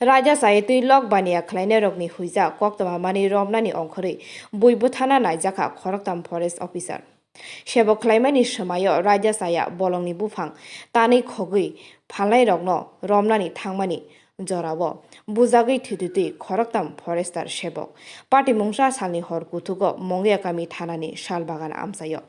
Raja saya tui log bania kleine rokni huija koktama mani romnani ongkhori boibo thana naijaka khoroktam forest officer. Shebo klaimani shamayo Raja saya bolongni bufang tani khogui phalai rokno romnani thangmani jorabo bujagui thititi khoroktam forester shebok party mungsa salni hor kutugo mongiakami thanani shalbagan amsayo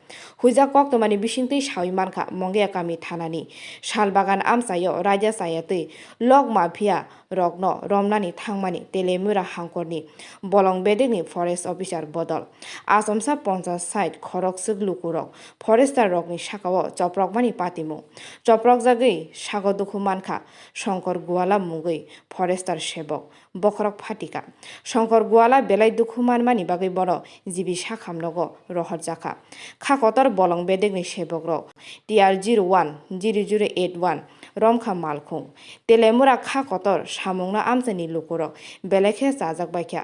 huija koktomani bisingtui sawi manka mongiakami thanani shalbagan amsayo Raja saya tui log mafia rokno romnani thangmani telemura hangkorni bolong bedegni forest officer bodol asomsa 50 site khoroksuk lukurok forester rokni sakao choprokmani patimu choprok jagui sago dukhu manka Shankar Gwala mugui forester shebok bokrok phatika Shankar Gwala belai dukhu manmani bagai boro jibi sakhamnogo rohor jaka khakotor bolong bedegni shebok rok TR 01 0081 romkha malkhung telemura khakotor samungna amsani lukurok belekhe sajak baikya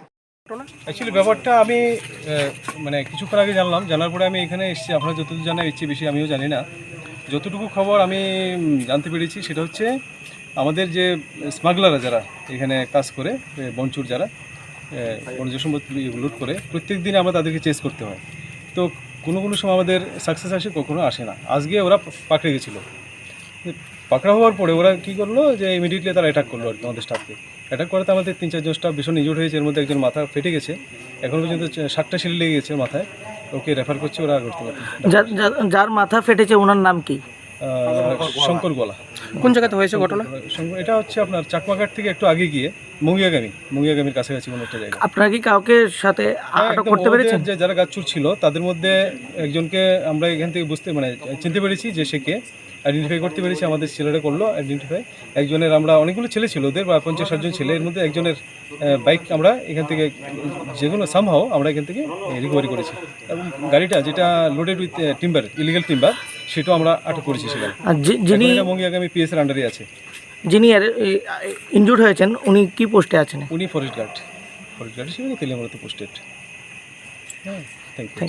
actually ব্যাপারটা আমি মানে কিছুক্ষণ আগে জানলাম, জানার পরে আমি এখানে এসেছি। আপনারা যতটুকু জানেন এর চেয়ে বেশি আমিও জানি না। যতটুকু খবর আমি জানতে পেরেছি সেটা হচ্ছে আমাদের যে স্মাগলাররা যারা এখানে কাজ করে বনচুর যারা বনজ সম্পদ লুট করে প্রত্যেক দিন আমরা তাদেরকে চেস করতে হয়। তো কোনো সময় আমাদের সাকসেস আসে, কখনো আসে না। আজকে ওরা পাকড়ে গেছিলো। পাকড়া হওয়ার পরে ওরা কী করলো যে ইমিডিয়েটলি তারা অ্যাটাক করলো আর কি আমাদের স্টাফকে। অ্যাটাক করাতে আমাদের 3-4 জন স্টাফ ভীষণ ইনজুর্ড হয়েছে। এর মধ্যে একজন মাথা ফেটে গেছে, এখন পর্যন্ত 7টা সিলি লেগে গেছে মাথায়। ওকে রেফার করছে, ওরা করতে পারে। যার মাথা ফেটেছে ওনার নাম কি? শঙ্কর গোলা। কোন জায়গাতে হয়েছে ঘটনা? এটা হচ্ছে আপনার চাকমাঘাট থেকে একটু আগে গিয়ে মুঙ্গিয়াগামীর কাছাকাছি কোনো একটা জায়গা। আপনারা কি কাউকে সাথে আটক করতে পেরেছেন? যে যারা গাছ চুর ছিল তাদের মধ্যে একজনকে আমরা এখান থেকে চিনতে পেরেছি যে সে কে, আইডেন্টিফাই করতে পেরেছি। আমাদের ছেলেরা করলো আইডেন্টিফাই। একজনের আমরা অনেকগুলো ছেলে ছিল ওদের, 50-60 জন ছেলে। এর মধ্যে একজনের বাইক আমরা এখান থেকে যেগুলো সামহাও আমরা এখান থেকে রিকভারি করেছি, এবং গাড়িটা যেটা loaded with timber, illegal timber, সেটাও আমরা আটক করেছি সেখানে। যিনি মঙ্গিয়াগামী পিএস এর আন্ডারে আছে। যিনি ইনজুর্ড হয়েছেন উনি কি পোস্টে আছেন? উনি ফরেস্ট গার্ড হিসেবে তেলিয়ামুড়াতে পোস্টেড। হ্যাঁ, থ্যাংক ইউ।